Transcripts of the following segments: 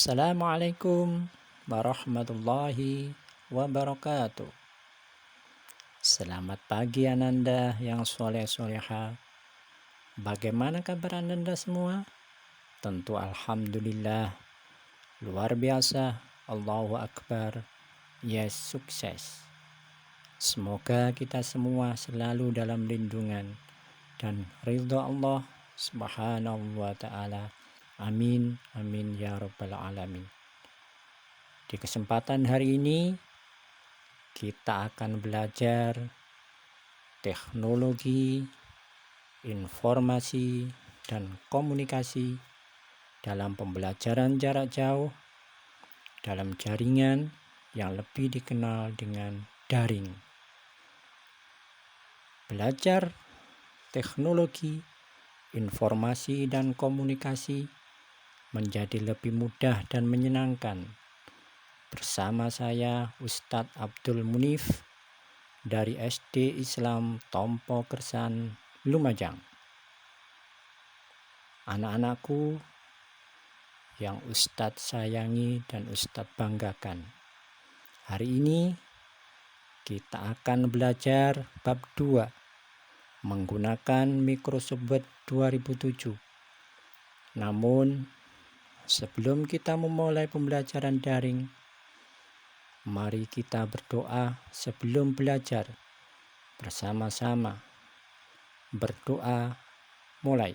Assalamualaikum warahmatullahi wabarakatuh. Selamat pagi Ananda yang soleh-soleha. Bagaimana kabar Ananda semua? Tentu Alhamdulillah. Luar biasa. Allahu Akbar. Yes, sukses. Semoga kita semua selalu dalam lindungan dan ridha Allah Subhanahu wa ta'ala. Amin, amin ya rabbal alamin. Di kesempatan hari ini kita akan belajar teknologi, informasi, dan komunikasi dalam pembelajaran jarak jauh dalam jaringan yang lebih dikenal dengan daring. Belajar teknologi, informasi, dan komunikasi menjadi lebih mudah dan menyenangkan. Bersama saya Ustadz Abdul Munif dari SD Islam Tompo Kersan, Lumajang. Anak-anakku yang Ustadz sayangi dan Ustadz banggakan. Hari ini kita akan belajar bab 2 menggunakan Microsoft Word 2007. Namun sebelum kita memulai pembelajaran daring, mari kita berdoa sebelum belajar bersama-sama. Berdoa mulai.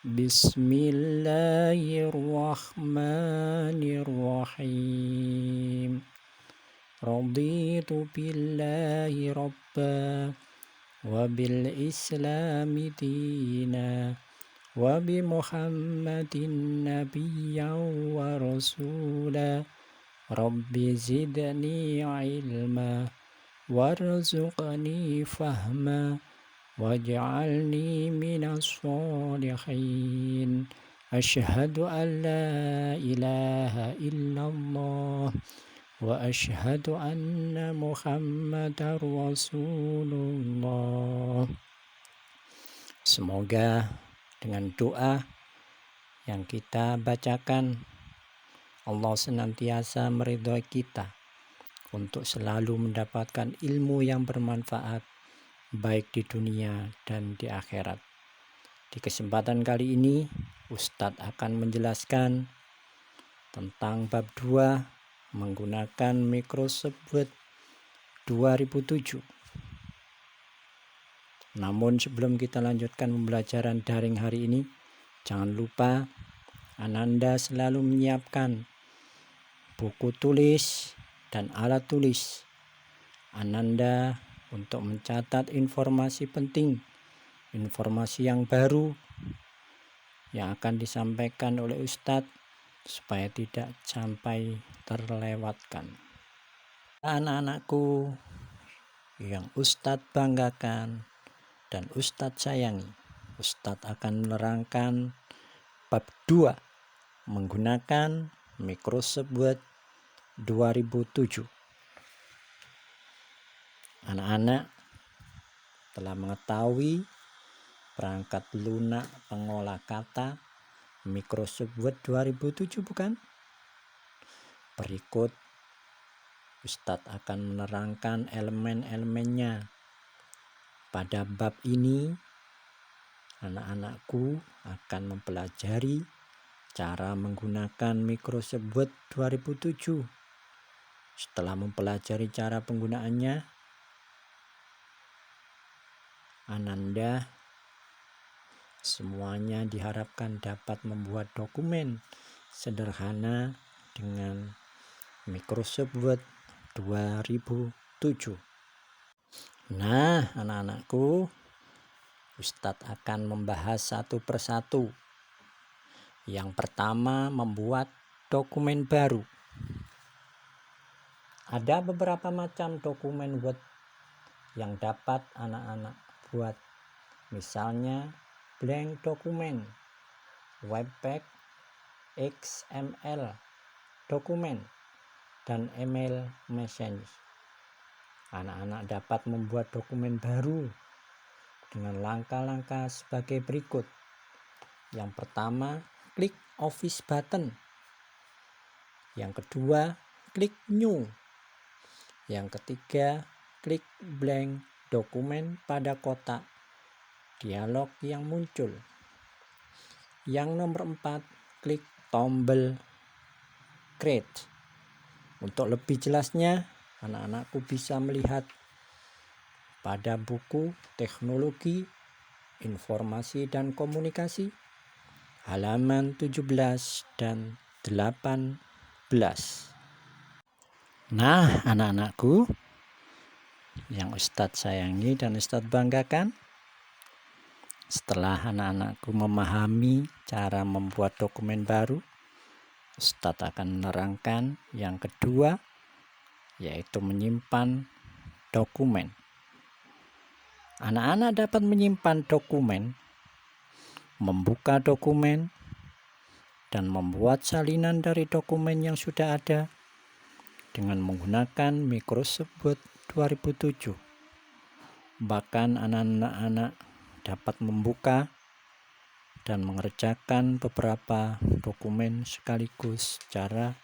Bismillahirrahmanirrahim. Raditu billahi rabba wa bil islami dina wa bi muhammadin nabiyyan wa rasula. Rabbi zidni ilma warzuqni fahma waj'alni minas sholihin. Asyhadu an la ilaha illallah wa asyhadu anna muhammadar rasulullah. Semoga dengan doa yang kita bacakan, Allah senantiasa meridhoi kita untuk selalu mendapatkan ilmu yang bermanfaat baik di dunia dan di akhirat. Di kesempatan kali ini Ustadz akan menjelaskan tentang bab 2 menggunakan Microsoft Word 2007. Namun sebelum kita lanjutkan pembelajaran daring hari ini, jangan lupa Ananda selalu menyiapkan buku tulis dan alat tulis Ananda untuk mencatat informasi penting, informasi yang baru yang akan disampaikan oleh Ustadz supaya tidak sampai terlewatkan. Anak-anakku yang Ustadz banggakan dan Ustadz sayangi, Ustadz akan menerangkan bab 2 menggunakan Microsoft Word 2007. Anak-anak telah mengetahui perangkat lunak pengolah kata Microsoft Word 2007 bukan? Berikut Ustadz akan menerangkan elemen-elemennya. Pada bab ini anak-anakku akan mempelajari cara menggunakan Microsoft Word 2007. Setelah mempelajari cara penggunaannya, Ananda semuanya diharapkan dapat membuat dokumen sederhana dengan Microsoft Word 2007. Nah, anak-anakku, Ustadz akan membahas satu persatu. Yang pertama, membuat dokumen baru. Ada beberapa macam dokumen Word yang dapat anak-anak buat. Misalnya blank dokumen, webpack, XML dokumen, dan email message. Anak-anak dapat membuat dokumen baru dengan langkah-langkah sebagai berikut. Yang pertama, klik Office button. Yang kedua, klik New. Yang ketiga, klik blank dokumen pada kotak dialog yang muncul. Yang nomor 4, klik tombol Create. Untuk lebih jelasnya, anak-anakku bisa melihat pada buku Teknologi, Informasi dan Komunikasi halaman 17 dan 18. Nah, anak-anakku yang Ustadz sayangi dan Ustadz banggakan, setelah anak-anakku memahami cara membuat dokumen baru, Ustadz akan menerangkan yang kedua, yaitu menyimpan dokumen. Anak-anak dapat menyimpan dokumen, membuka dokumen, dan membuat salinan dari dokumen yang sudah ada dengan menggunakan Microsoft Word 2007. Bahkan anak-anak dapat membuka dan mengerjakan beberapa dokumen sekaligus secara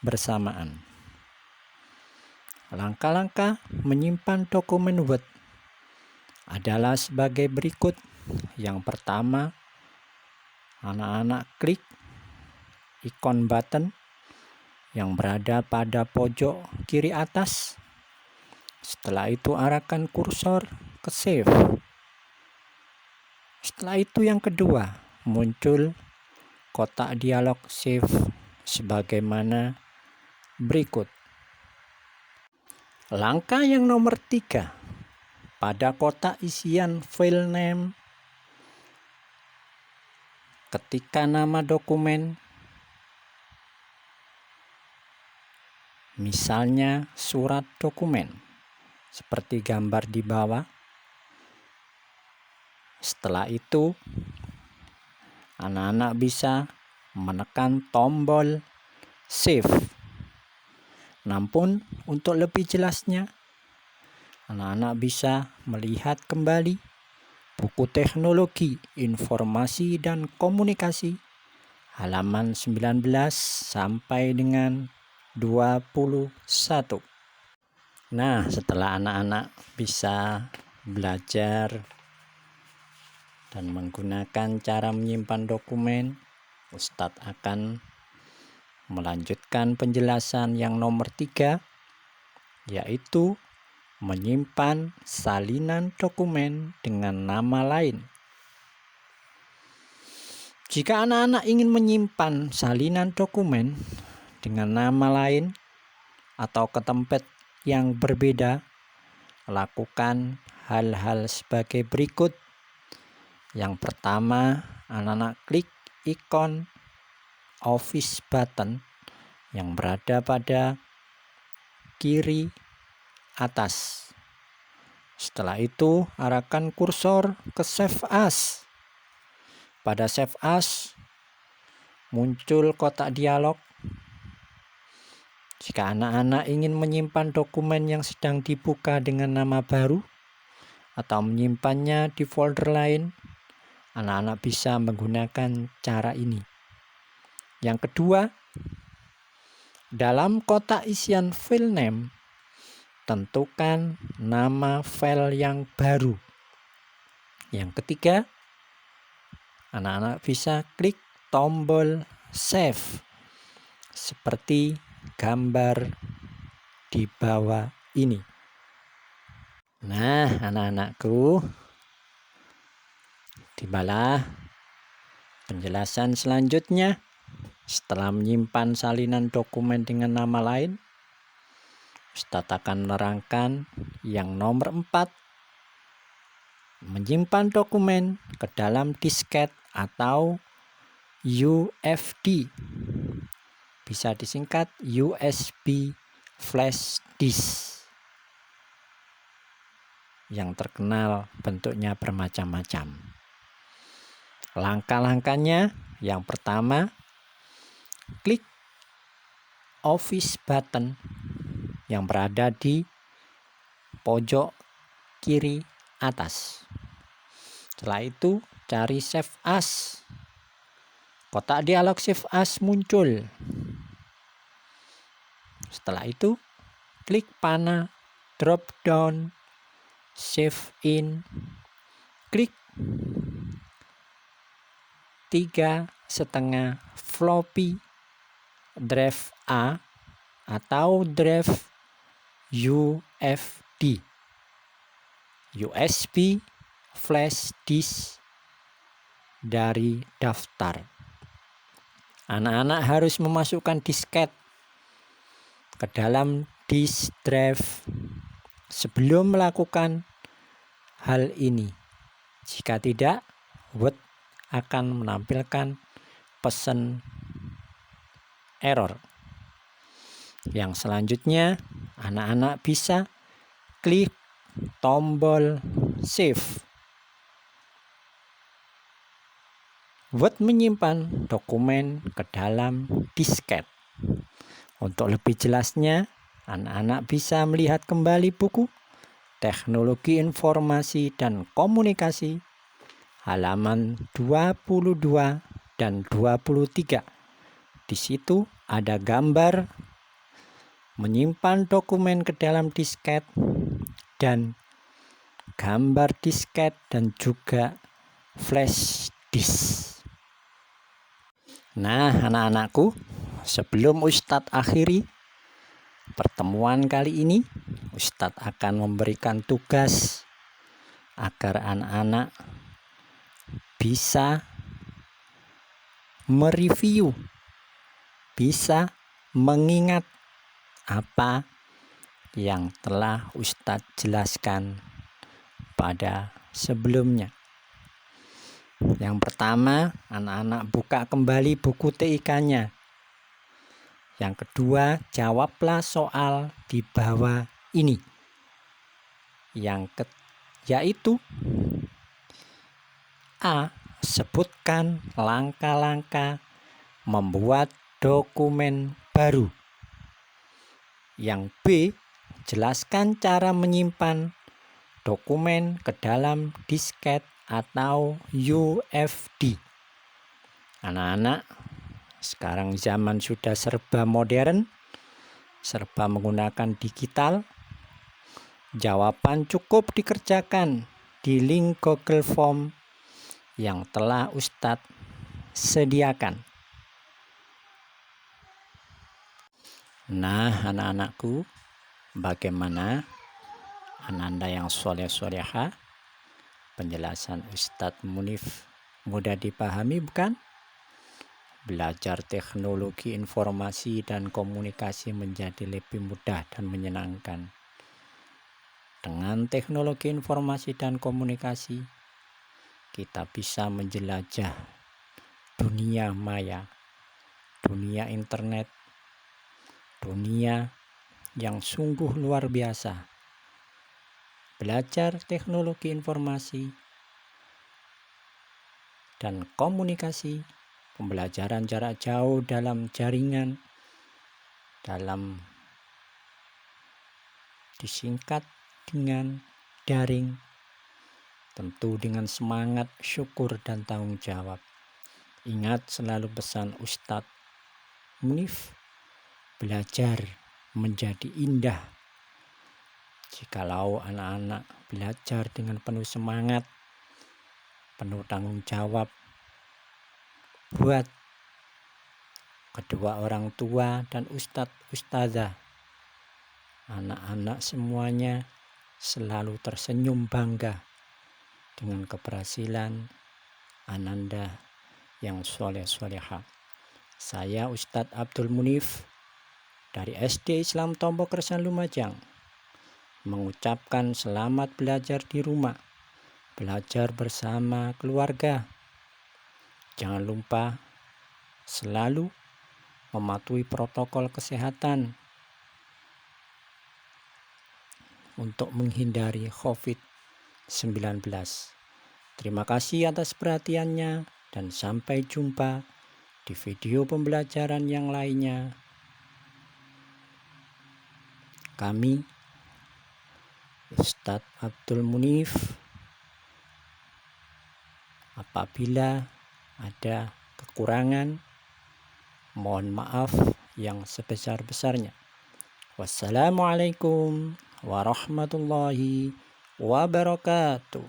bersamaan. Langkah-langkah menyimpan dokumen Word adalah sebagai berikut. Yang pertama, anak-anak klik ikon button yang berada pada pojok kiri atas. Setelah itu arahkan kursor ke save. Setelah itu yang kedua, muncul kotak dialog save sebagaimana berikut. Langkah yang nomor 3, pada kotak isian file name, ketika nama dokumen, misalnya surat dokumen, seperti gambar di bawah. Setelah itu, anak-anak bisa menekan tombol save. Namun, untuk lebih jelasnya, anak-anak bisa melihat kembali buku Teknologi, Informasi dan Komunikasi halaman 19 sampai dengan 21. Nah, setelah anak-anak bisa belajar dan menggunakan cara menyimpan dokumen, Ustadz akan melanjutkan penjelasan yang nomor 3, yaitu menyimpan salinan dokumen dengan nama lain. Jika anak-anak ingin menyimpan salinan dokumen dengan nama lain atau ke tempat yang berbeda, lakukan hal-hal sebagai berikut. Yang pertama, anak-anak klik ikon Office button yang berada pada kiri atas. Setelah itu, arahkan kursor ke Save As. Pada Save As, muncul kotak dialog. Jika anak-anak ingin menyimpan dokumen yang sedang dibuka dengan nama baru atau menyimpannya di folder lain, anak-anak bisa menggunakan cara ini. Yang kedua, dalam kotak isian file name, tentukan nama file yang baru. Yang ketiga, anak-anak bisa klik tombol save seperti gambar di bawah ini. Nah, anak-anakku, tibalah penjelasan selanjutnya. Setelah menyimpan salinan dokumen dengan nama lain, Ustadz akan menerangkan yang nomor 4, menyimpan dokumen ke dalam disket atau UFD. Bisa disingkat USB flash disk, yang terkenal bentuknya bermacam-macam. Langkah-langkahnya, yang pertama, klik Office button yang berada di pojok kiri atas. Setelah itu, cari Save As. Kotak dialog Save As muncul. Setelah itu, klik panah drop down, save in, klik 3,5 floppy drive A atau drive UFD, USB flash disk dari daftar. Anak-anak harus memasukkan disket ke dalam disk drive sebelum melakukan hal ini. Jika tidak, Word akan menampilkan pesan error. Yang selanjutnya, anak-anak bisa klik tombol save. Word menyimpan dokumen ke dalam disket. Untuk lebih jelasnya, anak-anak bisa melihat kembali buku Teknologi Informasi dan Komunikasi halaman 22 dan 23. Di situ ada gambar menyimpan dokumen ke dalam disket dan gambar disket dan juga flash disk. Nah, anak-anakku, sebelum Ustadz akhiri pertemuan kali ini, Ustadz akan memberikan tugas agar anak-anak bisa mereview, bisa mengingat apa yang telah Ustadz jelaskan pada sebelumnya. Yang pertama, anak-anak buka kembali buku TIK-nya. Yang kedua, jawablah soal di bawah ini. Yaitu A. Sebutkan langkah-langkah membuat dokumen baru. Yang B. Jelaskan cara menyimpan dokumen ke dalam disket atau UFD. Anak-anak, sekarang zaman sudah serba modern, serba menggunakan digital. Jawaban cukup dikerjakan di link Google Form yang telah Ustadz sediakan. Nah, anak-anakku, bagaimana Ananda yang soleh-soleha? Penjelasan Ustadz Munif mudah dipahami, bukan? Belajar teknologi informasi dan komunikasi menjadi lebih mudah dan menyenangkan. Dengan teknologi informasi dan komunikasi, kita bisa menjelajah dunia maya, dunia internet, dunia yang sungguh luar biasa. Belajar teknologi informasi dan komunikasi, pembelajaran jarak jauh dalam jaringan, dalam disingkat dengan daring, tentu dengan semangat, syukur, dan tanggung jawab. Ingat selalu pesan Ustadz Munif, belajar menjadi indah. Jikalau anak-anak belajar dengan penuh semangat, penuh tanggung jawab buat kedua orang tua dan ustadz-ustadzah, anak-anak semuanya selalu tersenyum bangga dengan keberhasilan Ananda yang soleh-soleha. Saya Ustadz Abdul Munif dari SD Islam Tompo Kersan Lumajang mengucapkan selamat belajar di rumah, belajar bersama keluarga. Jangan lupa selalu mematuhi protokol kesehatan untuk menghindari COVID-19. Terima kasih atas perhatiannya dan sampai jumpa di video pembelajaran yang lainnya. Kami Ustadz Abdul Munif, apabila ada kekurangan, mohon maaf yang sebesar-besarnya. Wassalamualaikum warahmatullahi wabarakatuh.